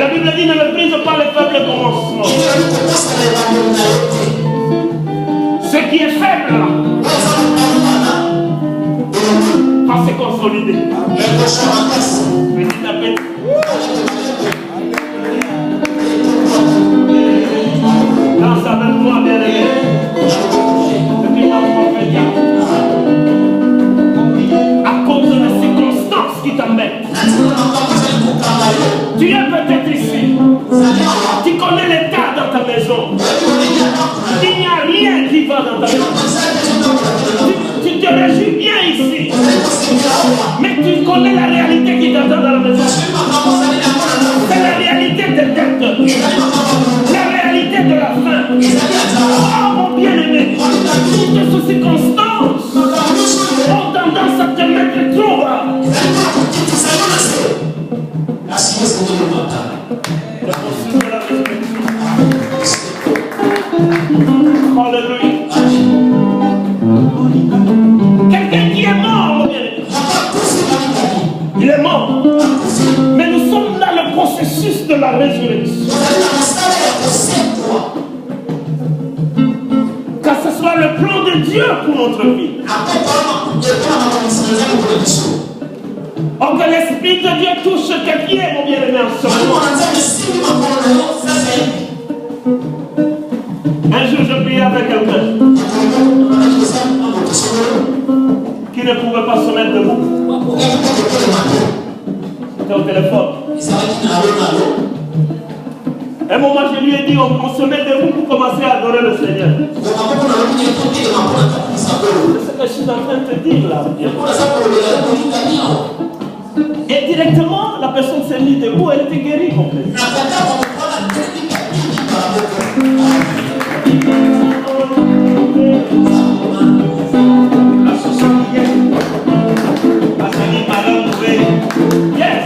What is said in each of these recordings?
la Bible dit ne méprise pas les faibles commencements. Ce qui est faible va se consolider. Petit à petit. Danse avec moi, bien-aimé. À cause de la circonstance qui t'embête. Tu es peut-être ici. Tu connais l'état dans ta maison. Il n'y a rien qui va dans ta maison. Tu te réjouis bien ici. Mais tu connais la réalité qui t'attend dans la maison. C'est la réalité des dettes. La réalité de la faim. Oh mon bien-aimé. Toutes ces circonstances ont tendance à te mettre trop bas. Alléluia. Quelqu'un qui est mort, mon bien-aimé. Il est mort. Mais nous sommes dans le processus de la résurrection. Que ce soit le plan de Dieu pour notre vie. Oh, que l'Esprit de Dieu touche quelqu'un, mon bien-aimé, en ce moment. Un jour, je priais avec quelqu'un qui ne pouvait pas se mettre debout. C'était au téléphone. Un moment, je lui ai dit, on se met debout pour commencer à adorer le Seigneur. C'est ce que je suis en train de te dire là. Et directement, la personne s'est mise debout, elle était guérie complètement. Yes.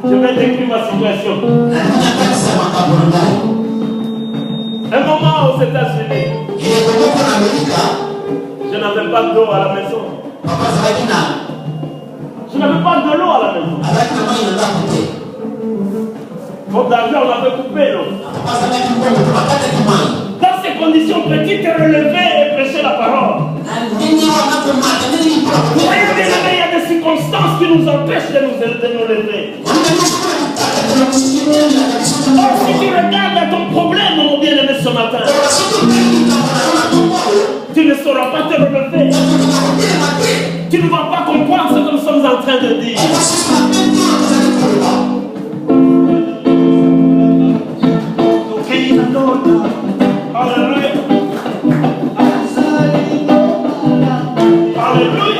Je vais décrire ma situation. Un moment aux États-Unis, je n'avais pas d'eau à la maison. Je n'avais pas de l'eau à la maison. Faute d'argent, on avait coupé l'eau. Dans ces conditions, petit te relever et prêcher la parole. Voyez bien, il y a des circonstances qui nous empêchent de nous lever. Oh, si tu regardes à ton problème, mon bien-aimé, ce matin, tu ne sauras pas te relever. Tu ne vas pas comprendre ce que nous sommes en train de dire. Alléluia. Alléluia.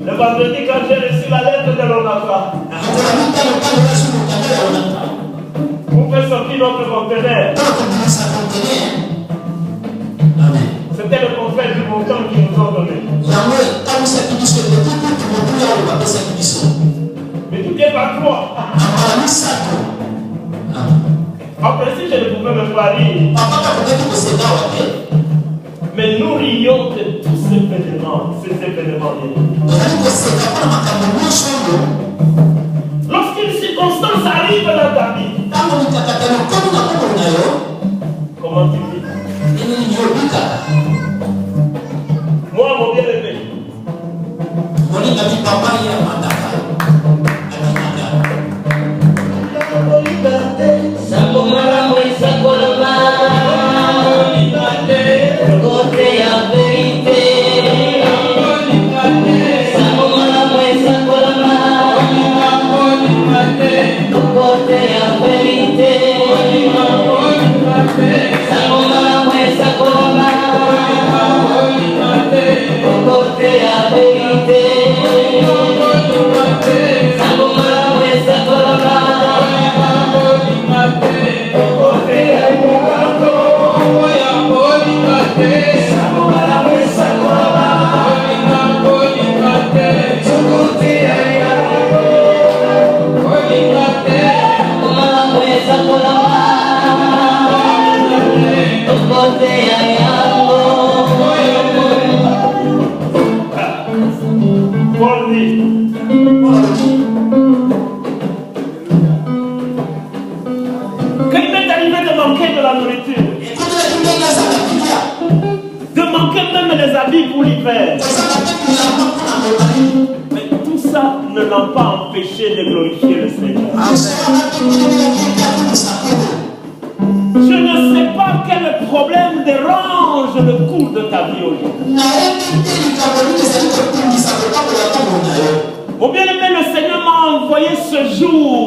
Le vendredi, quand j'ai reçu la lettre de l'ONAFA, on fait sortir notre conteneur. C'était le confrère du montant qui nous ont donné. Mais tout est par toi. En principe, je ne pouvais même pas rire. Mais nous rions de tous ces événements. Lorsqu'une circonstance arrive dans ta vie, comment tu vis? Moi, mon bien-aimé. Quand il m'est arrivé de manquer de la nourriture, de manquer même les habits pour l'hiver, mais tout ça ne l'a pas empêché de glorifier le Seigneur. Je ne sais pas quel problème dérange le cours de ta vie aujourd'hui. Mon bien-aimé, le Seigneur m'a envoyé ce jour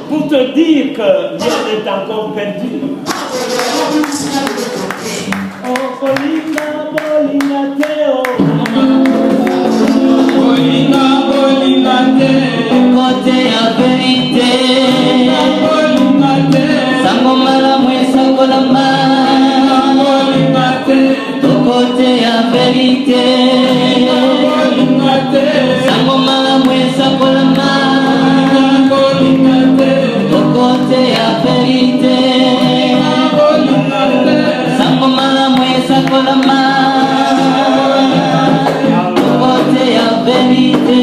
pour te dire que rien n'est encore perdu. Oh, Bolinga, Bolinga, Teo. Bolinga, Bolinga, Teo. Côté à vérité. Bolinga, Teo. Sangomala, Mouessa, Kolama. Bolinga, Teo. Côté à vérité. Bolinga, Teo. Sangomala, Mouessa, Kolama. Bolinga, Teo. Côté à vérité. Bolinga, Teo. Sangomala, Mouessa, Kolama. Côté à vérité.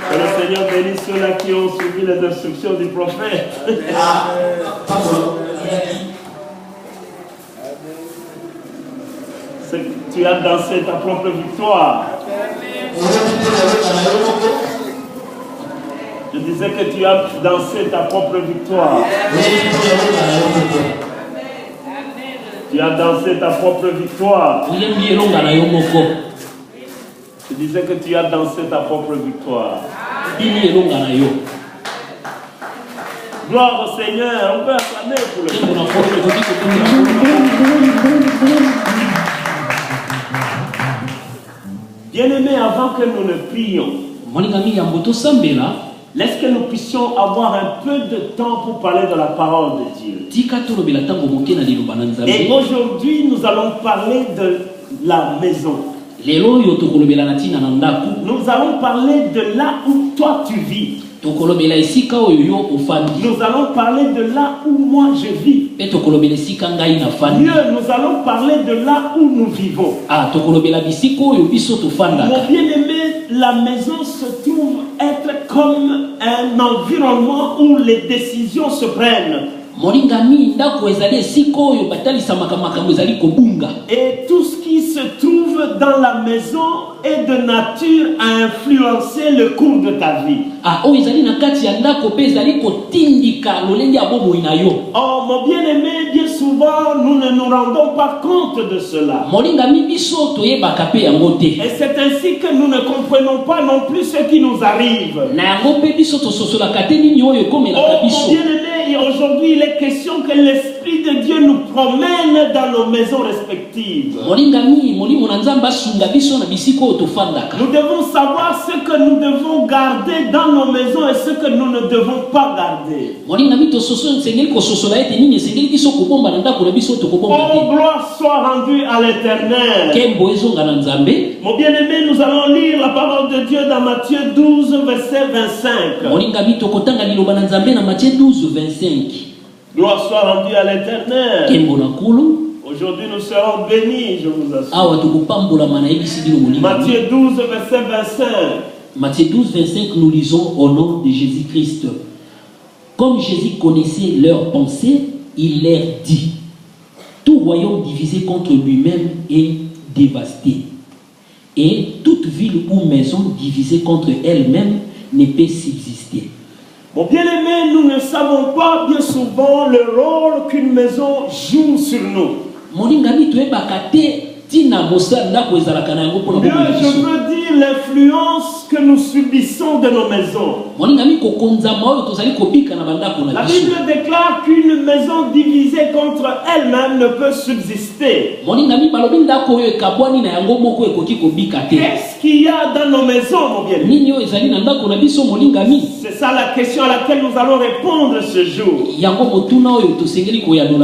Que le Seigneur bénisse ceux-là qui ont suivi les instructions du prophète. Tu as dansé ta propre victoire. Je disais que tu as dansé ta propre victoire. Tu as dansé ta propre victoire. Je disais que tu as dansé ta propre victoire. Gloire au Seigneur. On peut acclamer pour le Seigneur. Bien-aimés, avant que nous ne prions, est-ce que nous puissions avoir un peu de temps pour parler de la parole de Dieu? Et aujourd'hui, nous allons parler de la maison. Nous allons parler de là où toi tu vis. Nous allons parler de là où moi je vis. Mieux, nous allons parler de là où nous vivons. Mon bien-aimé, la maison se trouve être comme un environnement où les décisions se prennent. Et tout ce qui se trouve dans la maison est de nature à influencer le cours de ta vie. Oh mon bien-aimé, bien souvent nous ne nous rendons pas compte de cela. Et c'est ainsi que nous ne comprenons pas non plus ce qui nous arrive. Oh mon bien-aimé, aujourd'hui il est question que l'Esprit de Dieu nous promène dans nos maisons respectives. Nous devons savoir ce que nous devons garder dans nos maisons et ce que nous ne devons pas garder. Oh, gloire soit rendue à l'Éternel. Mon bien-aimé, nous allons lire la parole de Dieu dans Matthieu 12, verset 25. Gloire soit rendue à l'Éternel. Aujourd'hui nous serons bénis, je vous assure. Matthieu 12, verset 25. Matthieu 12, 25, nous lisons au nom de Jésus-Christ. Comme Jésus connaissait leurs pensées, il leur dit, tout royaume divisé contre lui-même est dévasté. Et toute ville ou maison divisée contre elle-même ne peut subsister. Mon bien-aimé, nous ne savons pas bien souvent le rôle qu'une maison joue sur nous. Mieux, je veux dire l'influence que nous subissons de nos maisons. La Bible déclare qu'une maison divisée contre elle-même ne peut subsister. Qu'est-ce qu'il y a dans nos maisons, mon bien-aimé? C'est ça la question à laquelle nous allons répondre ce jour.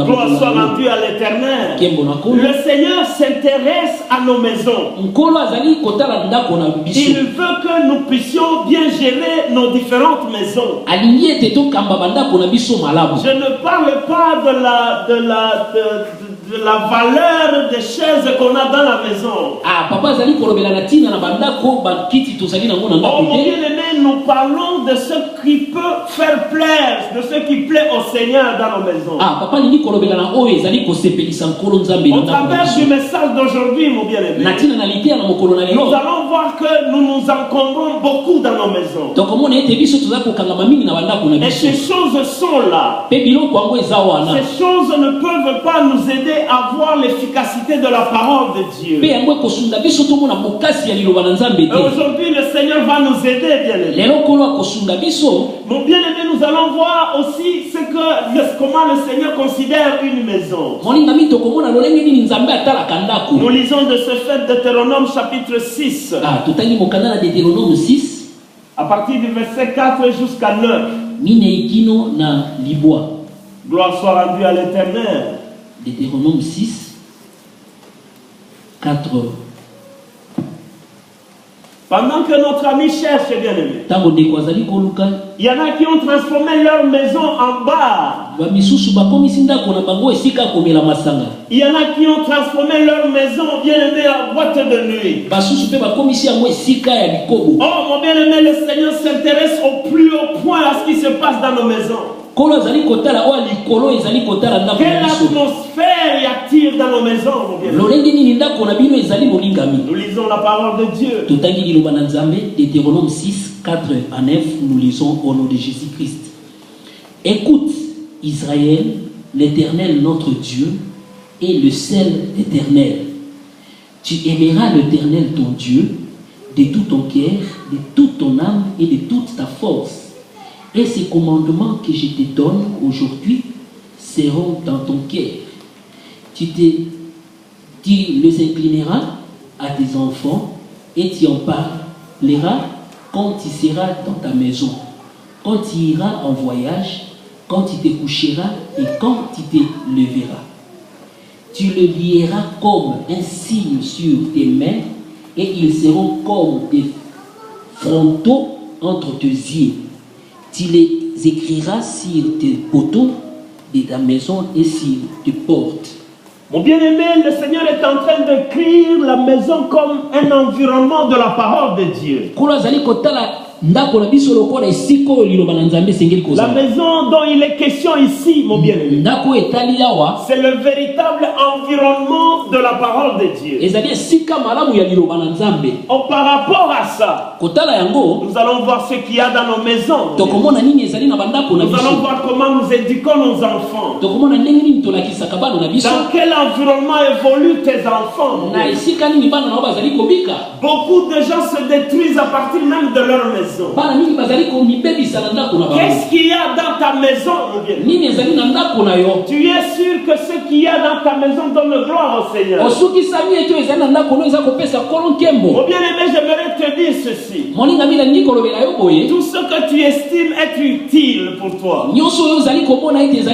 Gloire soit rendue à l'Éternel. Le Seigneur s'intéresse à nos maisons. Il veut que nous puissions bien gérer nos différentes maisons. Je ne parle pas de la valeur des choses qu'on a dans la maison. Oh mon bien-aimé, nous parlons de ce qui peut faire plaire, de ce qui plaît au Seigneur dans nos maisons. Au travers du message d'aujourd'hui, mon bien-aimé, nous allons voir que nous nous encombrons beaucoup dans nos maisons. Et ces choses sont là. Ces choses ne peuvent pas nous aider à voir l'efficacité de la parole de Dieu. Et aujourd'hui, le Seigneur va nous aider, bien-aimé. Mon bien-aimé, nous allons voir aussi comment le Seigneur considère une maison. Nous lisons de ce fait Deutéronome chapitre 6. À partir du verset 4 jusqu'à 9. Gloire soit rendue à l'Éternel. Deutéronome 6, 4. Pendant que notre ami cherche, bien-aimé, il y en a qui ont transformé leur maison en bar. Il y en a qui ont transformé leur maison, bien-aimé, en boîte de nuit. Oh, mon bien-aimé, le Seigneur s'intéresse au plus haut point à ce qui se passe dans nos maisons. Quelle atmosphère y a-t-il dans nos maisons, mon bien-aimé? Nous lisons la parole de Dieu. Deutéronome 6, 4 à 9, nous lisons au nom de Jésus-Christ. Écoute, Israël, l'Éternel notre Dieu est le seul éternel. Tu aimeras l'Éternel ton Dieu de tout ton cœur, de toute ton âme et de toute ta force. Et ces commandements que je te donne aujourd'hui seront dans ton cœur. Tu les inclineras à tes enfants et tu en parleras quand tu seras dans ta maison, quand tu iras en voyage, quand tu te coucheras et quand tu te leveras. Tu le lieras comme un signe sur tes mains et ils seront comme des frontaux entre tes yeux. Tu les écriras sur tes poteaux de ta maison et sur tes portes. Mon bien-aimé, le Seigneur est en train d'écrire la maison comme un environnement de la parole de Dieu. La maison dont il est question ici, mon bien-aimé, c'est le véritable environnement de la parole de Dieu. Oh, par rapport à ça, nous allons voir ce qu'il y a dans nos maisons. Nous allons voir comment nous éduquons nos enfants. Dans quel environnement évoluent tes enfants? Beaucoup de gens se détruisent à partir même de leur maison. Qu'est-ce qu'il y a dans ta maison, mon bien? Tu es sûr que ce qu'il y a dans ta maison donne gloire au Seigneur? Mon bien-aimé, j'aimerais te dire ceci. Tout ce que tu estimes être utile pour toi,